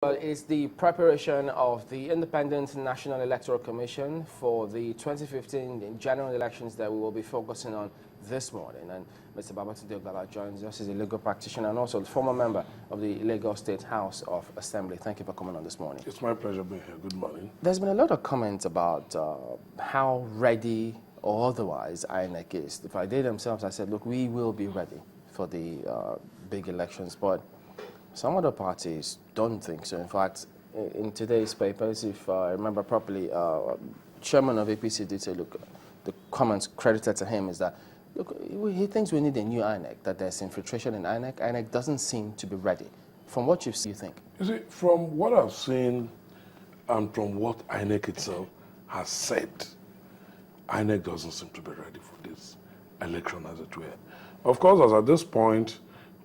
Well, it's the preparation of the Independent National Electoral Commission for the 2015 general elections that we will be focusing on this morning. And Mr. Babatunde Ogala joins us as a legal practitioner and also the former member of the Lagos State House of Assembly. Thank you for coming on this morning. It's my pleasure being here. Good morning. There's been a lot of comments about how ready or otherwise INEC is. If I did themselves, I said, look, we will be ready for the big elections, but some other parties don't think so. In fact, in today's papers, if I remember properly, chairman of APC did say, look, the comments credited to him is that, look, he thinks we need a new INEC, that there's infiltration in INEC. INEC doesn't seem to be ready. From what you've seen, you think? You see, from what I've seen and from what INEC itself has said, INEC doesn't seem to be ready for this election, as it were. Of course, as at this point,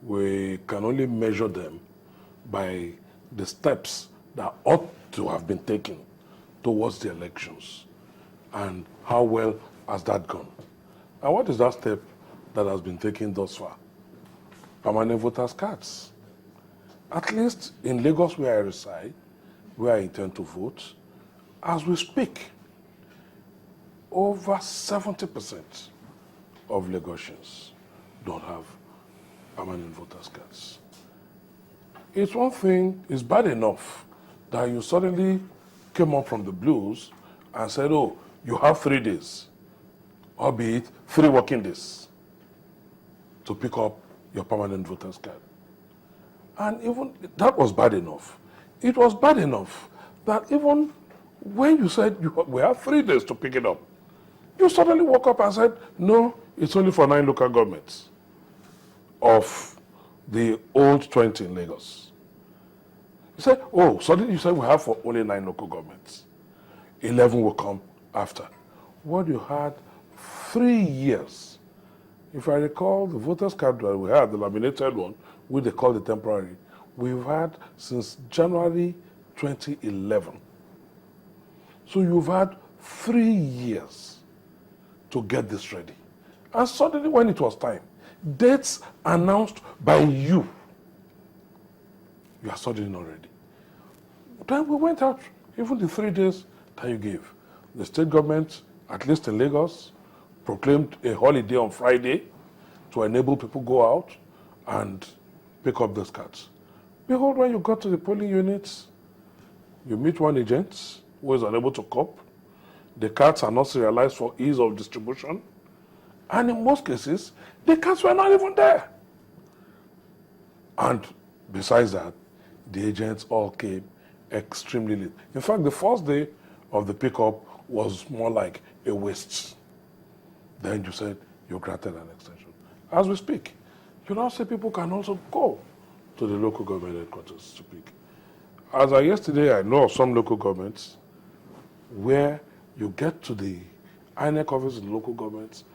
we can only measure them by the steps that ought to have been taken towards the elections and how well has that gone. And what is that step that has been taken thus far? Permanent voters' cards. At least in Lagos, where I reside, where I intend to vote, as we speak, over 70% of Lagosians don't have permanent voters' cards. It's one thing, it's bad enough that you suddenly came up from the blues and said, oh, you have 3 days, albeit 3 working days, to pick up your permanent voters' card. And even that was bad enough. It was bad enough that even when you said we have 3 days to pick it up, you suddenly woke up and said, no, it's only for 9 local governments of the old 20 in Lagos. You said, oh, suddenly you said we have for only 9 local governments. 11 will come after. What you had 3 years. If I recall, the voters' card that we had, the laminated one, which they call the temporary, we've had since January 2011. So you've had 3 years to get this ready. And suddenly when it was time, dates announced by you are suddenly not ready. Then we went out, even the 3 days that you gave. The state government, at least in Lagos, proclaimed a holiday on Friday to enable people go out and pick up those cards. Behold, when you got to the polling units, you meet one agent who is unable to cope. The cards are not serialized for ease of distribution. And in most cases, the cards were not even there. And besides that, the agents all came extremely late. In fact, the first day of the pickup was more like a waste. Then you said you granted an extension. As we speak, you now say people can also go to the local government headquarters to pick. As of yesterday, I know of some local governments where you get to the INEC office in the local governments,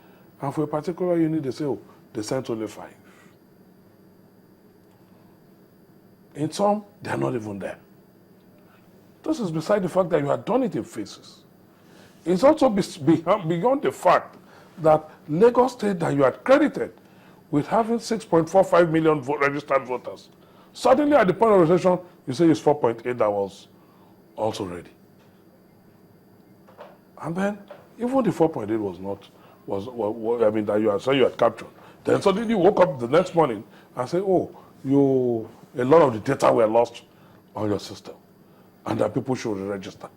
and for a particular unit, they say, oh, they sent only 5. In some, they are not even there. This is beside the fact that you had done it in phases. It's also beyond the fact that Lagos State, that you had credited with having 6.45 million registered voters, suddenly at the point of registration, you say it's 4.8 that was also ready. And then, even the 4.8 was not, that you had captured. Then suddenly you woke up the next morning and say, oh, a lot of the data were lost on your system and that people should register.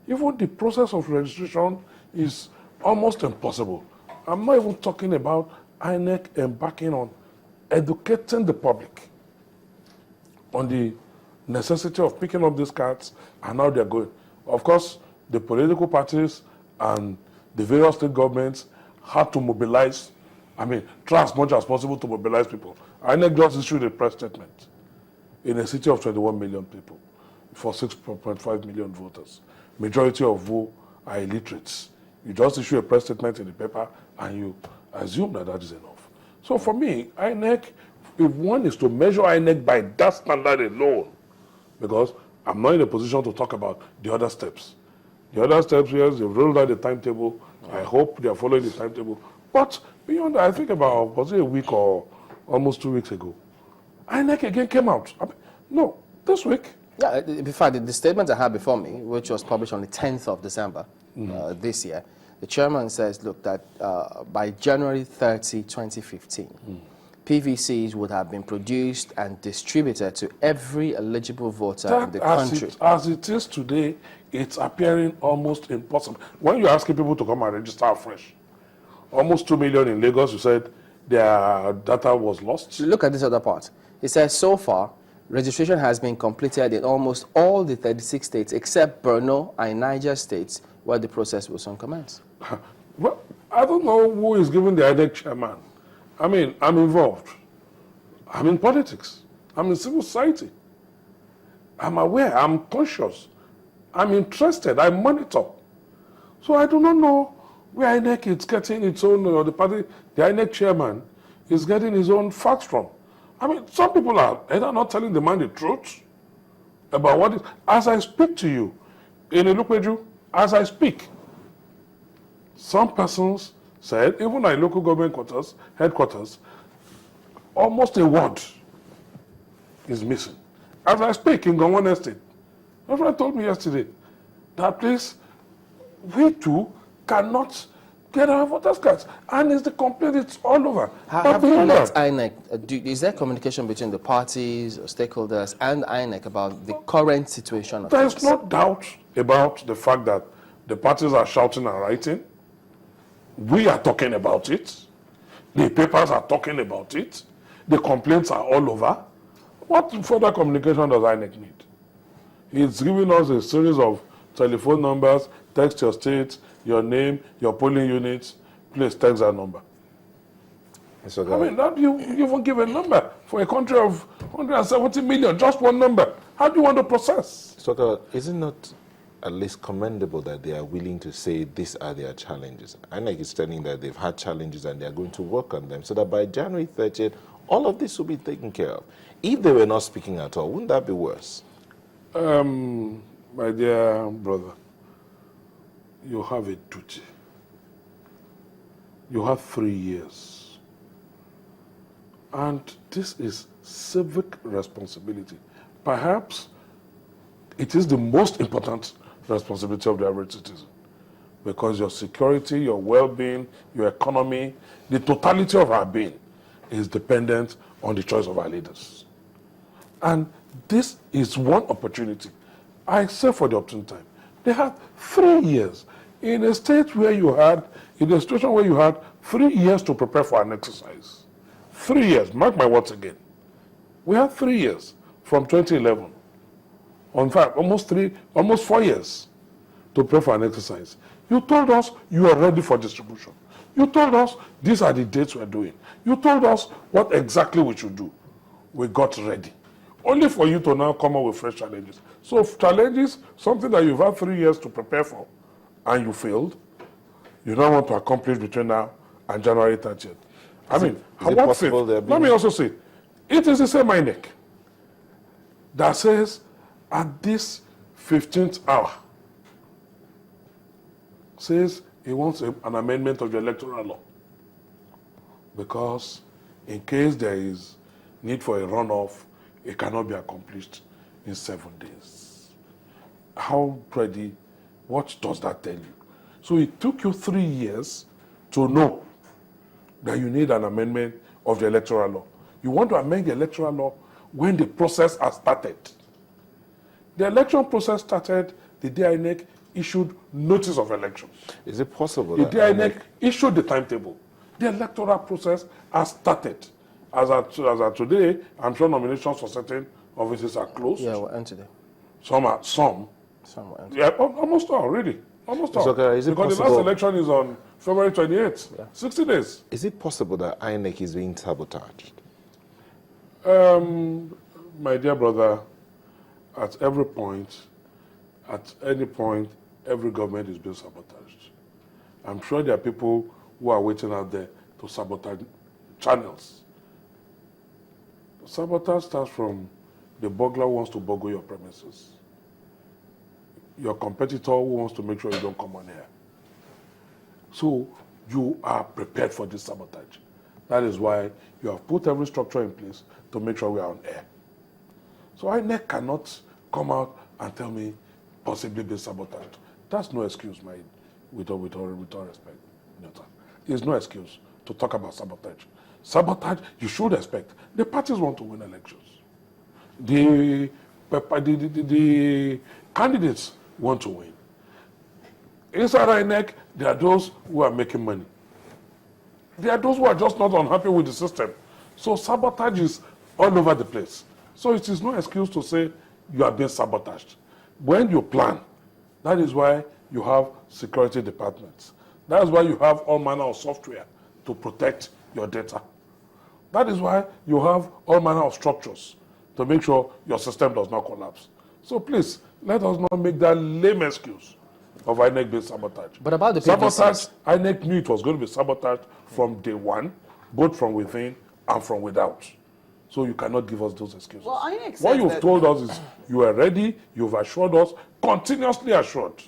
Even the process of registration is almost impossible. I'm not even talking about INEC embarking on educating the public on the necessity of picking up these cards and how they're going. Of course, the political parties and the various state governments had to mobilize, try as much as possible to mobilize people. INEC just issued a press statement in a city of 21 million people for 6.5 million voters, majority of who are illiterates. You just issue a press statement in the paper and you assume that is enough. So for me, INEC, if one is to measure INEC by that standard alone, because I'm not in a position to talk about the other steps. The other steps, yes, they've rolled out the timetable. I hope they are following the timetable. But beyond that, I think about, was it a week or almost 2 weeks ago, INEC again came out. No, this week, Yeah, in fact, the statement I had before me, which was published on the 10th of December this year, the chairman says, look, that by January 30, 2015, PVCs would have been produced and distributed to every eligible voter in the country. As it is today, it's appearing almost impossible. When you're asking people to come and register afresh, almost 2 million in Lagos, you said their data was lost. Look at this other part. It says, so far, registration has been completed in almost all the 36 states except Borno and Niger states, where the process will soon commence. Well, I don't know who is giving the INEC chairman. I mean, I'm involved. I'm in politics. I'm in civil society. I'm aware. I'm conscious. I'm interested. I monitor. So I do not know where INEC is getting its own, or the INEC chairman is getting his own facts from. I mean, some people are either not telling the man the truth about what is. As I speak to you, in Ilupeju, as I speak, some persons said, even at local government headquarters, almost a word is missing. As I speak in Gowon Estate, my friend told me yesterday that please, we too cannot get our voters' cards. And it's the complaint, it's all over. Have you let INEC, is there communication between the parties or stakeholders and INEC about the current situation of There's things? no doubt about the fact that the parties are shouting and writing. We are talking about it. The papers are talking about it. The complaints are all over. What further communication does INEC need? It's giving us a series of telephone numbers, text your state, your name, your polling units, please text that number. I mean, how do you even give a number for a country of 170 million, just one number? How do you want to process? So, is it not at least commendable that they are willing to say these are their challenges? INEC is telling that they've had challenges and they are going to work on them so that by January 30th, all of this will be taken care of. If they were not speaking at all, wouldn't that be worse? My dear brother, you have a duty. You have 3 years. And this is civic responsibility. Perhaps it is the most important responsibility of the average citizen, because your security, your well-being, your economy, the totality of our being is dependent on the choice of our leaders. And this is one opportunity. I say for the opportune time. They have 3 years in a state where you had, in a situation where you had 3 years to prepare for an exercise. 3 years, mark my words again. We had 3 years from 2011. In fact, almost 4 years to prepare for an exercise. You told us you are ready for distribution. You told us these are the dates we're doing. You told us what exactly we should do. We got ready. Only for you to now come up with fresh challenges. So challenges, something that you've had 3 years to prepare for, and you failed, you don't want to accomplish between now and January 30th. I mean, let me also say, it is the same INEC that says at this 15th hour, says he wants an amendment of the electoral law. Because in case there is need for a runoff, it cannot be accomplished in 7 days. How ready? What does that tell you? So it took you 3 years to know that you need an amendment of the electoral law. You want to amend the electoral law when the process has started. The election process started the day INEC issued notice of election. Is it possible the that day INEC issued the timetable? The electoral process has started. As of today, I'm sure nominations for certain offices are closed. Yeah, we'll end today. Some will end. Yeah, almost all, really. Almost all. Okay, is it because possible, the last election is on February 28th. Yeah. 60 days. Is it possible that INEC is being sabotaged? My dear brother, at every point, at any point, every government is being sabotaged. I'm sure there are people who are waiting out there to sabotage channels. Sabotage starts from the burglar who wants to burgle your premises, your competitor who wants to make sure you don't come on air. So you are prepared for this sabotage. That is why you have put every structure in place to make sure we are on air. So INEC cannot come out and tell me possibly been sabotaged. That's no excuse, with all respect. It's no excuse to talk about sabotage. Sabotage, you should expect. The parties want to win elections. The candidates want to win. Inside INEC, there are those who are making money. There are those who are just not unhappy with the system. So sabotage is all over the place. So it is no excuse to say you are being sabotaged. When you plan, that is why you have security departments. That is why you have all manner of software to protect your data. That is why you have all manner of structures to make sure your system does not collapse. So please, let us not make that lame excuse of INEC being sabotaged. But about the sabotage, INEC knew it was going to be sabotaged from day one, both from within and from without. So you cannot give us those excuses. Well, INEC what you've told us is you are ready, you've assured us, continuously assured.